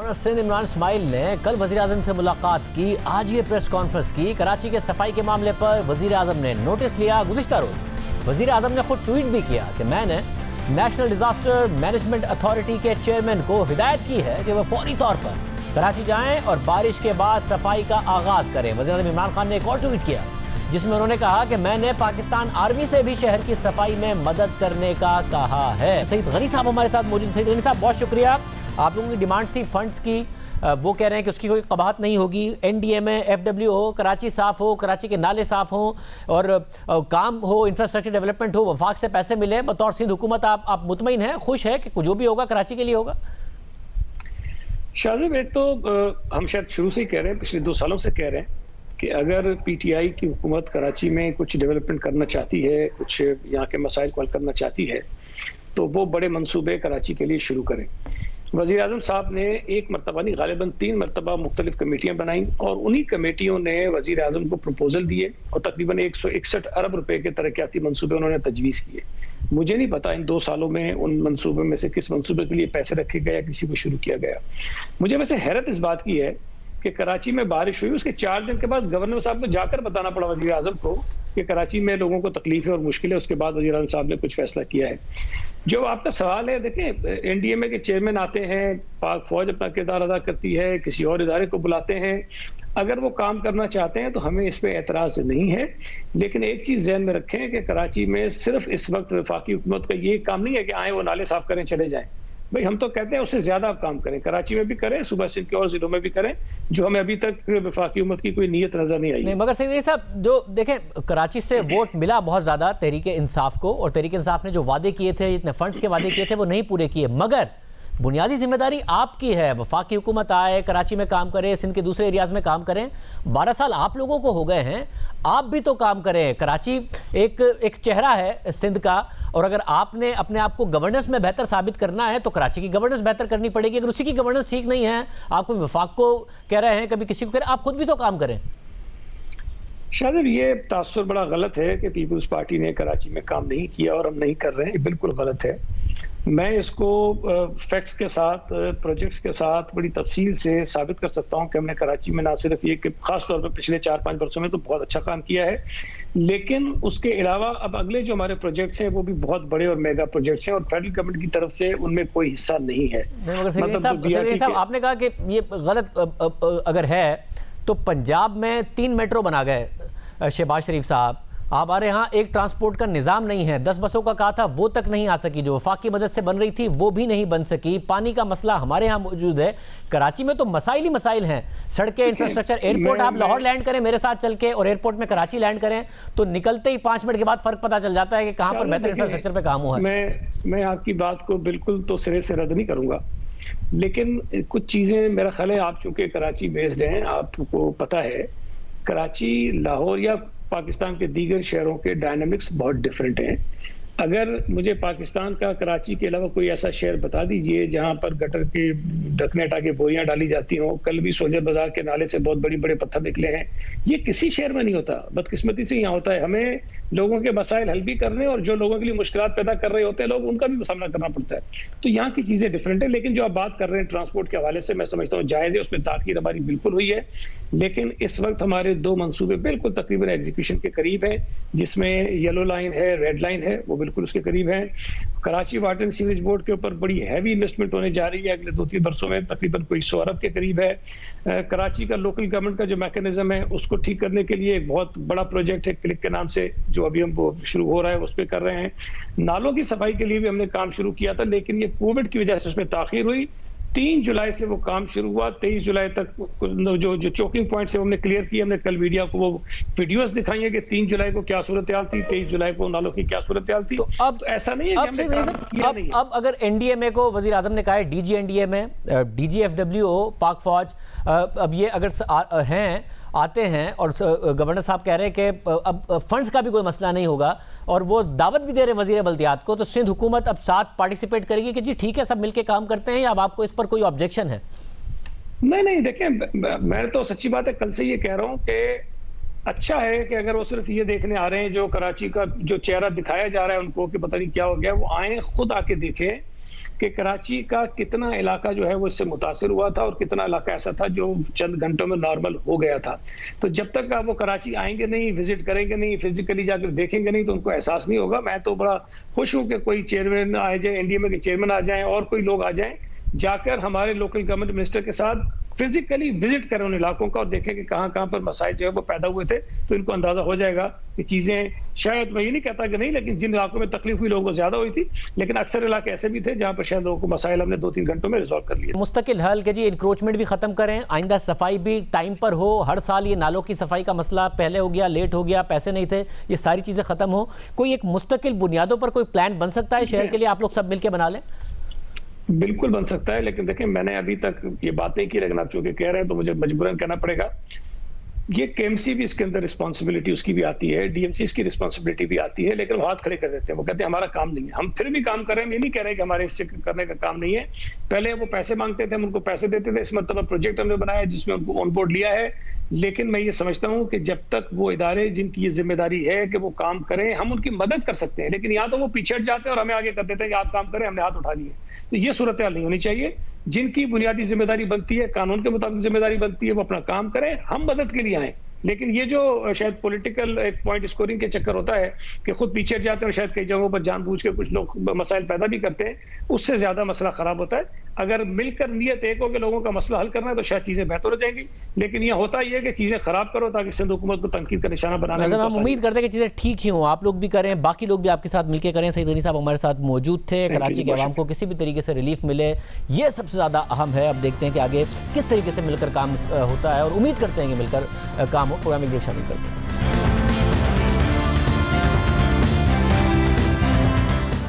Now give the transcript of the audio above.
Governor Sindh Imran Ismail ने कल वज़ीर-ए-आज़म से मुलाकात की। आज ये प्रेस कॉन्फ्रेंस की। कराची के सफाई के मामले पर वज़ीर-ए-आज़म ने नोटिस लिया। गुज़िश्ता रोज वज़ीर-ए-आज़म ने खुद ट्वीट भी किया कि मैंने नेशनल डिजास्टर मैनेजमेंट अथॉरिटी के चेयरमैन को हिदायत की है कि वह फौरी तौर पर कराची जाएं और बारिश के बाद सफाई का आगाज करें। वज़ीर-ए-आज़म इमरान खान ने एक और ट्वीट किया जिसमें उन्होंने कहा कि मैंने पाकिस्तान आर्मी से भी शहर की सफाई में मदद करने का कहा है। सईद गनी साहब हमारे साथ मौजूद। सईद गनी साहब, बहुत शुक्रिया। आप लोगों की डिमांड थी फंड्स की, वो कह रहे हैं कि उसकी कोई कबाहत नहीं होगी। NDMA FW हो, कराची साफ हो, कराची के नाले साफ हो और काम हो, इंफ्रास्ट्रक्चर डेवलपमेंट हो, वफाक से पैसे मिले। बतौर सिंध हुकूमत आप मुतमईन हैं, खुश है कि जो भी होगा कराची के लिए होगा? शाहज़ेब, एक तो हम शायद शुरू से ही कह रहे हैं, पिछले 2 सालों से कह रहे हैं कि अगर PTI की हुकूमत कराची में कुछ डेवलपमेंट करना चाहती है, कुछ यहाँ के मसाइल को हल करना चाहती है, तो वो बड़े मंसूबे कराची के लिए शुरू करें। वज़ीर-ए-आज़म साहब ने एक मरतबा नहीं, गालिबन 3 मरतबा मुख्तलिफ कमेटियाँ बनाई और उन्हीं कमेटियों ने वज़ीर-ए-आज़म को प्रपोजल दिए और तकरीबन 161 अरब रुपए के तरक्याती मंसूबे उन्होंने तजवीज़ किए। मुझे नहीं पता इन 2 सालों में उन मंसूबों में से किस मंसूबे के लिए पैसे रखे गए या किसी को शुरू किया गया। मुझे वैसे हैरत इस बात की है कि कराची में बारिश हुई, उसके 4 दिन के बाद गवर्नर साहब को जाकर बताना पड़ा वज़ीर-ए-आज़म को कि कराची में लोगों को तकलीफ है और मुश्किल है। उसके बाद वज़ीर-ए-आज़म साहब ने कुछ फैसला किया है। जो आपका सवाल है, देखें, NDMA के चेयरमैन आते हैं, पाक फौज अपना किरदार अदा करती है, किसी और इदारे को बुलाते हैं। अगर वो काम करना चाहते हैं तो हमें इस पे एतराज़ नहीं है, लेकिन एक चीज़ ज़हन में रखें कि कराची में सिर्फ इस वक्त वफाकी हुकूमत का ये काम नहीं है कि आए वो नाले साफ करें चले जाएं। भाई, हम तो कहते हैं उससे ज्यादा आप काम करें, कराची में भी करें, सूबा सिंध के और जिलों में भी करें, जो हमें अभी तक वफाकी हुकूमत की कोई नीयत नजर नहीं आई। नहीं, मगर सईद साहब, जो देखें, कराची से वोट मिला बहुत ज्यादा तहरीक इंसाफ को, और तहरीक इंसाफ ने जो वादे किए थे, जितने फंड्स के वादे किए थे, वो नहीं पूरे किए। मगर बुनियादी जिम्मेदारी आपकी है, वफाकी हुकूमत आए, कराची में काम करे, सिंध के दूसरे एरियाज में काम करें। 12 साल आप लोगों को हो गए हैं, आप भी तो काम करें। कराची एक चेहरा है सिंध का, और अगर आपने अपने आप को गवर्नेंस में बेहतर साबित करना है तो कराची की गवर्नेंस बेहतर करनी पड़ेगी। अगर उसी की गवर्नेंस ठीक नहीं है, आप कोई वफाक को कह रहे हैं, कभी किसी को कह रहे हैं, आप खुद भी तो काम करें। शायद ये तासुर बड़ा गलत है कि पीपल्स पार्टी ने कराची में काम नहीं किया और हम नहीं कर रहे हैं, ये बिल्कुल गलत है। मैं इसको फैक्ट्स के साथ, प्रोजेक्ट्स के साथ बड़ी तफसील से साबित कर सकता हूं कि हमने कराची में ना सिर्फ ये कि खास तौर पर पिछले 4-5 वर्षों में तो बहुत अच्छा काम किया है, लेकिन उसके अलावा अब अगले जो हमारे प्रोजेक्ट्स हैं वो भी बहुत बड़े और मेगा प्रोजेक्ट्स हैं और फेडरल गवर्नमेंट की तरफ से उनमें कोई हिस्सा नहीं है। मतलब आपने कहा कि ये गलत अगर है तो पंजाब में 3 मेट्रो बना गए शहबाज शरीफ साहब, हमारे यहाँ एक ट्रांसपोर्ट का निज़ाम नहीं है। 10 बसों का कहा था, वो तक नहीं आ सकी, जो वफाक की मदद से बन रही थी वो भी नहीं बन सकी। पानी का मसला हमारे यहाँ मौजूद है। कराची में तो मसाइल ही मसाइल हैं, सड़कें, इंफ्रास्ट्रक्चर। एयरपोर्ट आप लाहौर लैंड करें मेरे साथ चल के, और एयरपोर्ट में कराची लैंड करें तो निकलते ही 5 मिनट के बाद फ़र्क पता चल जाता है कि कहाँ पर बेहतर इंफ्रास्ट्रक्चर पर काम हुआ है। मैं आपकी बात को बिल्कुल तो सिरे से रद्द नहीं करूँगा, लेकिन कुछ चीज़ें मेरा ख्याल है, आप चूँकि कराची बेस्ड हैं, आपको पता है कराची, लाहौर या पाकिस्तान के दीगर शहरों के डायनामिक्स बहुत डिफरेंट हैं। अगर मुझे पाकिस्तान का कराची के अलावा कोई ऐसा शहर बता दीजिए जहां पर गटर के ढकने हटा के बोरियां डाली जाती हों। कल भी सोलजर बाजार के नाले से बहुत बड़े बत्थर निकले हैं। ये किसी शहर में नहीं होता, बदकिस्मती से यहाँ होता है। हमें लोगों के मसाइल हल भी करने और जो लोगों के लिए मुश्किलात पैदा कर रहे होते हैं लोग, उनका भी सामना करना पड़ता है। तो यहाँ की चीजें डिफरेंट है। लेकिन जो आप बात कर रहे हैं ट्रांसपोर्ट के हवाले से, मैं समझता हूँ जायज़ है, उसमें ताख़ीर हमारी बिल्कुल हुई है, लेकिन इस वक्त हमारे 2 मंसूबे बिल्कुल तकरीबन एग्जीक्यूशन के करीब हैं, जिसमें येलो लाइन है, रेड लाइन है, वो बिल्कुल उसके करीब है। Karachi water and sewage board के ऊपर बड़ी हैवी इन्वेस्टमेंट होने जा रही है अगले 2-3 वर्षों में, तकरीबन कोई 100 अरब के करीब है। कराची का लोकल गवर्नमेंट का जो मैकेनिज्म है उसको ठीक करने के लिए एक बहुत बड़ा प्रोजेक्ट है क्लिक के नाम से, जो अभी हम शुरू हो रहा है, उस पर कर रहे हैं। नालों की सफाई के लिए भी हमने काम शुरू किया था, लेकिन ये कोविड की वजह से उसमें ताखीर हुई। 3 जुलाई से वो काम शुरू हुआ, 23 जुलाई तक जो चोकिंग पॉइंट्स है हमने क्लियर किए। हमने कल मीडिया को वो वीडियोस दिखाई है कि 3 जुलाई को क्या सूरत हाल थी, 23 जुलाई को नालों की क्या सूरत हाल थी। तो अब तो ऐसा नहीं है कि हमने काम किया नहीं है। अब अगर NDMA को वज़ीर आज़म ने कहा है, DG NDMA, DG FWO, पाक फौज, अब ये अगर हैं, आते हैं और गवर्नर साहब कह रहे हैं कि अब फंड्स का भी कोई मसला नहीं होगा, और वो दावत भी दे रहे वज़ीर बल्दियात को, तो सिंध हुकूमत अब साथ पार्टिसिपेट करेगी कि जी ठीक है सब मिलके काम करते हैं, या अब आपको इस पर कोई ऑब्जेक्शन है? नहीं, देखें, मैं तो सच्ची बात है कल से ये कह रहा हूँ कि अच्छा है कि अगर वो सिर्फ ये देखने आ रहे हैं, जो कराची का जो चेहरा दिखाया जा रहा है उनको कि पता नहीं क्या हो गया, वो आए, खुद आके देखें कि कराची का कितना इलाका जो है वो इससे मुतासिर हुआ था और कितना इलाका ऐसा था जो चंद घंटों में नॉर्मल हो गया था। तो जब तक आप वो कराची आएंगे नहीं, विजिट करेंगे नहीं, फिजिकली जाकर देखेंगे नहीं, तो उनको एहसास नहीं होगा। मैं तो बड़ा खुश हूँ कि कोई चेयरमैन आ जाए, एनडीएमए के चेयरमैन आ जाएं और कोई लोग आ जाएं, जाकर हमारे लोकल गवर्नमेंट मिनिस्टर के साथ फिजिकली विजिट करें उन इलाकों का और देखें कि कहां कहां पर मसाइल जो है वो पैदा हुए थे। तो इनको अंदाजा हो जाएगा कि चीजें, शायद मैं ये नहीं कहता कि नहीं, लेकिन जिन इलाकों में तकलीफ हुई लोगों को ज्यादा हुई थी, लेकिन अक्सर इलाके ऐसे भी थे जहां पर शायद लोगों को मसाइल हमने 2-3 घंटों में रिजॉल्व कर लिए। मुस्तकिल हल के जी, इंक्रोचमेंट भी खत्म करें, आइंदा सफाई भी टाइम पर हो। हर साल ये नालों की सफाई का मसला पहले हो गया, लेट हो गया, पैसे नहीं थे, ये सारी चीजें खत्म हो। कोई एक मुस्तकिल बुनियादों पर कोई प्लान बन सकता है शहर के लिए, आप लोग सब मिलकर बना लें? बिल्कुल बन सकता है, लेकिन देखिए मैंने अभी तक ये बात नहीं की, लेकिन आप चूंकि कह रहे हैं तो मुझे मजबूरन कहना पड़ेगा। ये केएमसी भी इसके अंदर रिस्पांसिबिलिटी उसकी भी आती है, डीएमसी की रिस्पांसिबिलिटी भी आती है, लेकिन वो हाथ खड़े कर देते हैं। वो कहते हैं हमारा काम नहीं है। हम फिर भी काम कर रहे हैं, ये नहीं कह रहे कि हमारे इससे करने का काम नहीं है। पहले वो पैसे मांगते थे, हम उनको पैसे देते थे। इस मतलब प्रोजेक्ट हमने बनाया जिसमें उनको ऑन बोर्ड लिया है, लेकिन मैं ये समझता हूं कि जब तक वो इदारे जिनकी ये जिम्मेदारी है कि वो काम करें, हम उनकी मदद कर सकते हैं, लेकिन या तो वो पीछे हट जाते हैं और हमें आगे कर देते हैं कि आप काम करें, हमने हाथ उठा लिए। तो ये सूरत हाल नहीं होनी चाहिए। जिनकी बुनियादी जिम्मेदारी बनती है, कानून के मुताबिक जिम्मेदारी बनती है, वो अपना काम करें, हम मदद के लिए आए। लेकिन ये जो शायद पॉलिटिकल एक पॉइंट स्कोरिंग के चक्कर होता है कि खुद पीछे हट जाते हैं और शायद कई जगहों पर जानबूझ के कुछ लोग मसाइल पैदा भी करते हैं, उससे ज्यादा मसला खराब होता है। अगर मिलकर नियत एक हो कि लोगों का मसला हल करना है तो शायद चीजें बेहतर हो जाएंगी, लेकिन यह होता ही है कि चीजें खराब करो ताकि सिंध हुकूमत को तनकीद का निशाना बनाना। हम उम्मीद करते हैं कि चीजें ठीक ही हों, आप लोग भी करें, बाकी लोग भी आपके साथ मिलकर करें। सईद गनी साहब हमारे साथ मौजूद थे। कराची के अवाम को किसी भी तरीके से रिलीफ मिले, ये सबसे ज्यादा अहम है। अब देखते हैं कि आगे किस तरीके से मिलकर काम होता है और उम्मीद करते हैं कि मिलकर काम हो। प्रोग्राम में शामिल करते हैं।